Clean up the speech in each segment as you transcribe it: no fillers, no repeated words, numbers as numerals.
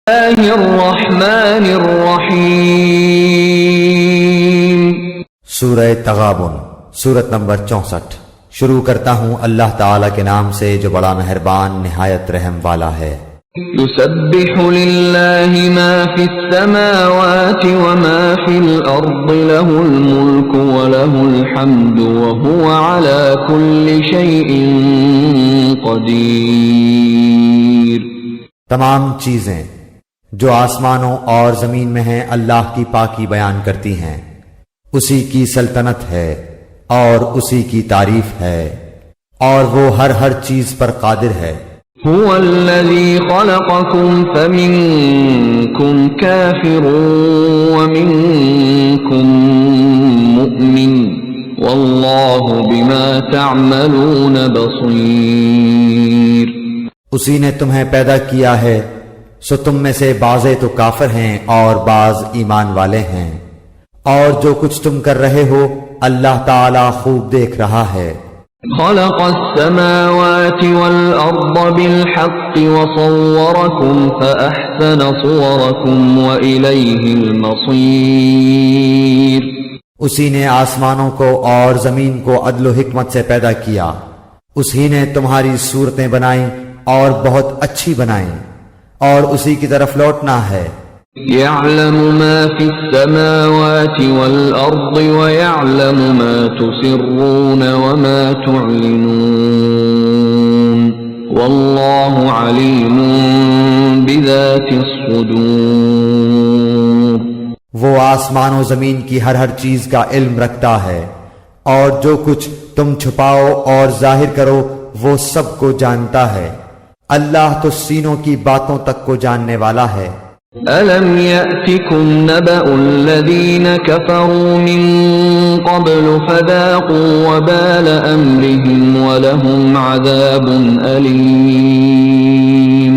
الرحمن الرحیم۔ سورہ تغابن، سورت نمبر 64۔ شروع کرتا ہوں اللہ تعالیٰ کے نام سے جو بڑا مہربان نہایت رحم والا ہے۔ یسبح للہ ما فی السماوات وما فی الارض له الملک وله الحمد وهو على كل شیء قدیر۔ تمام چیزیں جو آسمانوں اور زمین میں ہیں اللہ کی پاکی بیان کرتی ہیں، اسی کی سلطنت ہے اور اسی کی تعریف ہے، اور وہ ہر چیز پر قادر ہے۔ هو الذي خلقكم فمنكم كافر ومنكم مؤمن والله بما تعملون بصير۔ اسی نے تمہیں پیدا کیا ہے، سو تم میں سے بعضے تو کافر ہیں اور بعض ایمان والے ہیں، اور جو کچھ تم کر رہے ہو اللہ تعالیٰ خوب دیکھ رہا ہے۔ خلق السماوات والأرض بالحق وصوركم فأحسن صوركم وإليه المصير۔ اسی نے آسمانوں کو اور زمین کو عدل و حکمت سے پیدا کیا، اسی نے تمہاری صورتیں بنائیں اور بہت اچھی بنائیں، اور اسی کی طرف لوٹنا ہے۔ يعلم ما في السماوات والأرض ويعلم ما تسرون وما تعلنون والله عليم بذات الصدور۔ وہ آسمان و زمین کی ہر چیز کا علم رکھتا ہے، اور جو کچھ تم چھپاؤ اور ظاہر کرو وہ سب کو جانتا ہے۔ اللہ تو سینوں کی باتوں تک کو جاننے والا ہے۔ أَلَمْ يَأْتِكُمْ نَبَأُ الَّذِينَ كَفَرُوا مِن قَبْلُ فَذَاقُوا وَبَالَ أَمْرِهِمْ وَلَهُمْ عَذَابٌ أَلِيمٌ۔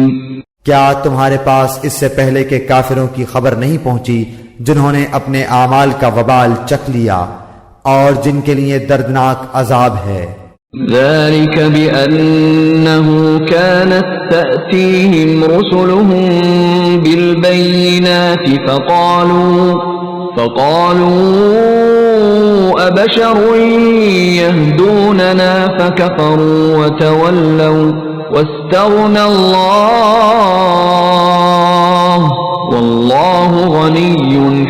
کیا تمہارے پاس اس سے پہلے کے کافروں کی خبر نہیں پہنچی جنہوں نے اپنے اعمال کا وبال چکھ لیا اور جن کے لیے دردناک عذاب ہے؟ ذلك بأنه كانت تأتيهم رسلهم بالبينات فقالوا أبشر يهدوننا فكفروا وتولوا واستغنى الله والله غني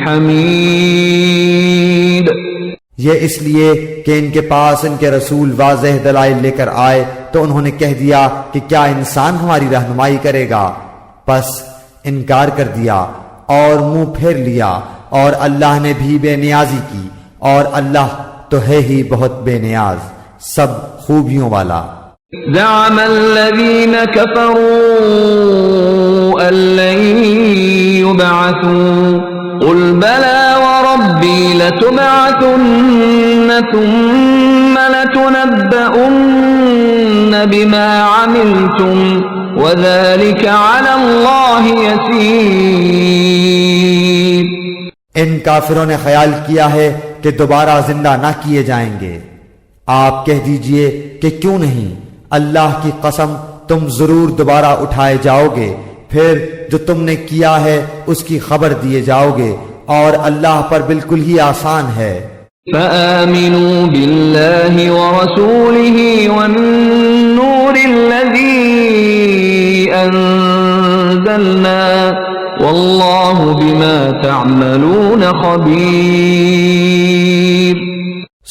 حميد۔ یہ اس لیے کہ ان کے پاس ان کے رسول واضح دلائل لے کر آئے تو انہوں نے کہہ دیا کہ کیا انسان ہماری رہنمائی کرے گا، پس انکار کر دیا اور منہ پھیر لیا، اور اللہ نے بھی بے نیازی کی، اور اللہ تو ہے ہی بہت بے نیاز، سب خوبیوں والا۔ زعم الذين كفروا أن لن يبعثوا قل بلى وربي لتبعثن ثم لتنبؤن بما عملتم وذلك على الله يسير۔ ان کافروں نے خیال کیا ہے کہ دوبارہ زندہ نہ کیے جائیں گے۔ آپ کہہ دیجئے کہ کیوں نہیں، اللہ کی قسم تم ضرور دوبارہ اٹھائے جاؤ گے، پھر جو تم نے کیا ہے اس کی خبر دیے جاؤ گے، اور اللہ پر بالکل ہی آسان ہے۔ فآمنوا بالله ورسوله والنور الذي أنزلنا والله بما تعملون خبير۔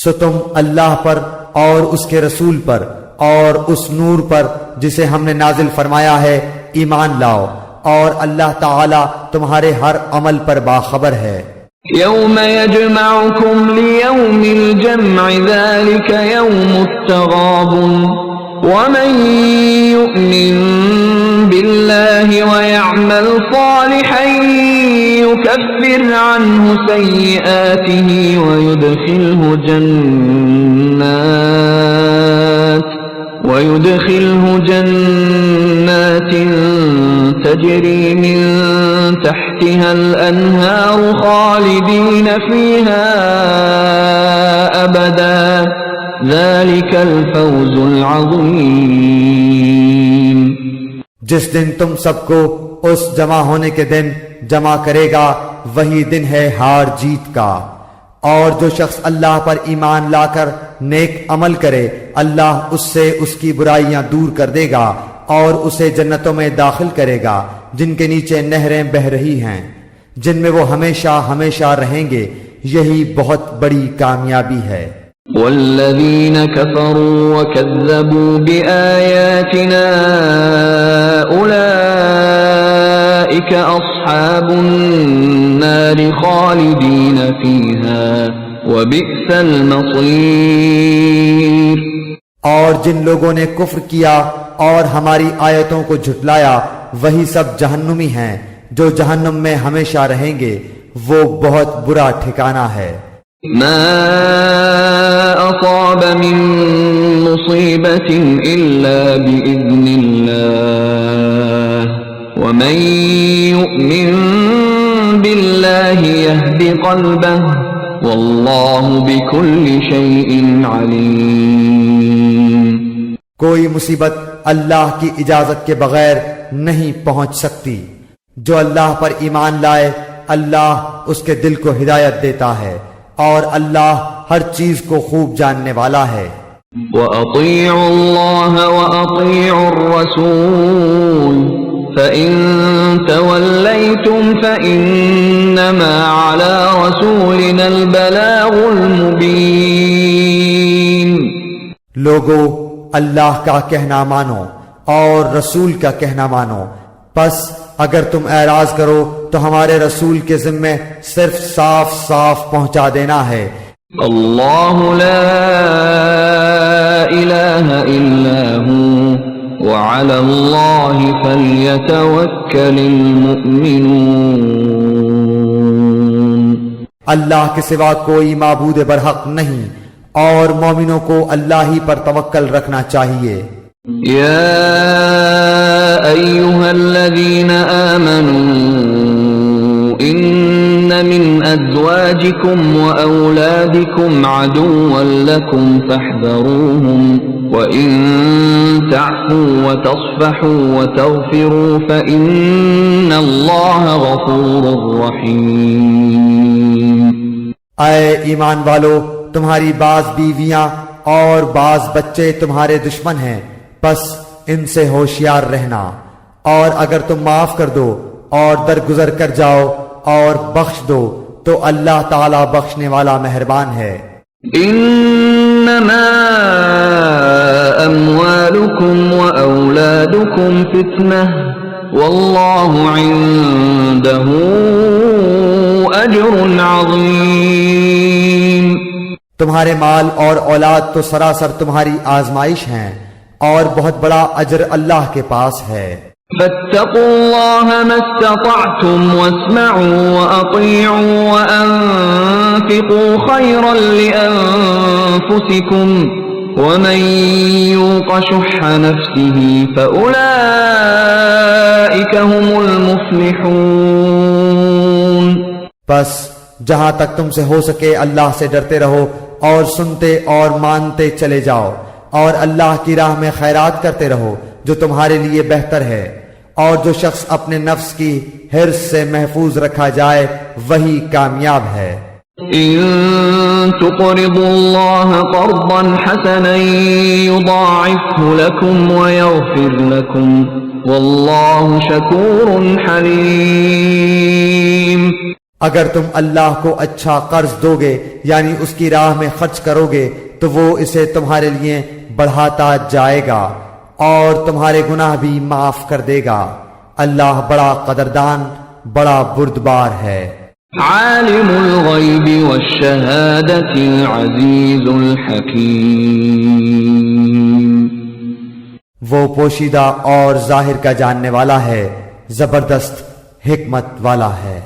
سو تم اللہ پر اور اس کے رسول پر اور اس نور پر جسے ہم نے نازل فرمایا ہے ایمان لاؤ، اور اللہ تعالی تمہارے ہر عمل پر باخبر ہے۔ یوم یجمعکم لیوم الجمع ذلک یوم التغابن ومن یؤمن باللہ ویعمل صالحا یکفر عنہ سیئاته ويدخله جنات تجري من تحتها الأنهار خالدين فيها أبدا ذلك الفوز العظيم۔ جس دن تم سب کو اس جمع ہونے کے دن جمع کرے گا، وہی دن ہے ہار جیت کا۔ اور جو شخص اللہ پر ایمان لا کر نیک عمل کرے، اللہ اس سے اس کی برائیاں دور کر دے گا اور اسے جنتوں میں داخل کرے گا جن کے نیچے نہریں بہہ رہی ہیں، جن میں وہ ہمیشہ ہمیشہ رہیں گے۔ یہی بہت بڑی کامیابی ہے۔ والذین کفروا وکذبوا بآیاتنا اولئک اصحاب النار خالدین فیہا وبئس المصیر۔ اور جن لوگوں نے کفر کیا اور ہماری آیتوں کو جھٹلایا وہی سب جہنمی ہیں جو جہنم میں ہمیشہ رہیں گے، وہ بہت برا ٹھکانہ ہے۔ ما اصاب من مصیبت الا باذن اللہ ومن یؤمن باللہ یہد قلبہ واللہ بکل شیء علیم۔ کوئی مصیبت اللہ کی اجازت کے بغیر نہیں پہنچ سکتی۔ جو اللہ پر ایمان لائے اللہ اس کے دل کو ہدایت دیتا ہے اور اللہ ہر چیز کو خوب جاننے والا ہے۔ وَأَطِيعُوا اللَّهَ وَأَطِيعُوا الرَّسُولَ فَإِن تَوَلَّيْتُمْ فَإِنَّمَا عَلَى رَسُولِنَا الْبَلَاغُ الْمُبِينُ۔ لوگو اللہ کا کہنا مانو اور رسول کا کہنا مانو، پس اگر تم اعراض کرو تو ہمارے رسول کے ذمے صرف صاف صاف پہنچا دینا ہے۔ اللہ لا الہ الا ہو وعلی اللہ فلیتوکل المؤمنون۔ اللہ کے سوا کوئی معبود برحق نہیں اور مومنوں کو اللہ ہی پر توکل رکھنا چاہیے۔ یا ایہا الذین آمنوا ان من ازواجکم واولادکم عدوا لکم فاحذروہم وَإِن تَعْفُوا وَتَصْفَحُوا وَتَغْفِرُوا فَإِنَّ اللَّهَ غَفُورٌ رَّحِيمٌ۔ اے ایمان والو، تمہاری بعض بیویاں اور بعض بچے تمہارے دشمن ہیں، پس ان سے ہوشیار رہنا، اور اگر تم معاف کر دو اور درگزر کر جاؤ اور بخش دو تو اللہ تعالی بخشنے والا مہربان ہے۔ انما اموالکم واولادکم فتنہ واللہ عنده اجر عظیم۔ تمہارے مال اور اولاد تو سراسر تمہاری آزمائش ہیں اور بہت بڑا اجر اللہ کے پاس ہے۔ فاتقوا اللہ ما استطعتم واسمعوا واطیعوا وانفقوا خیرا لانفسکم ومن یوق شح نفسه فاولئک هم المفلحون۔ بس جہاں تک تم سے ہو سکے اللہ سے ڈرتے رہو اور سنتے اور مانتے چلے جاؤ، اور اللہ کی راہ میں خیرات کرتے رہو جو تمہارے لیے بہتر ہے، اور جو شخص اپنے نفس کی حرص سے محفوظ رکھا جائے وہی کامیاب ہے۔ ان تقرضوا اللہ قرضا حسنا یضاعفه لکم ویغفر لکم واللہ شکور حلیم۔ اگر تم اللہ کو اچھا قرض دو گے یعنی اس کی راہ میں خرچ کرو گے تو وہ اسے تمہارے لیے بڑھاتا جائے گا اور تمہارے گناہ بھی معاف کر دے گا۔ اللہ بڑا قدردان، بڑا بردبار ہے۔ عالم الغیب والشہادۃ العزیز الحکیم۔ وہ پوشیدہ اور ظاہر کا جاننے والا ہے، زبردست حکمت والا ہے۔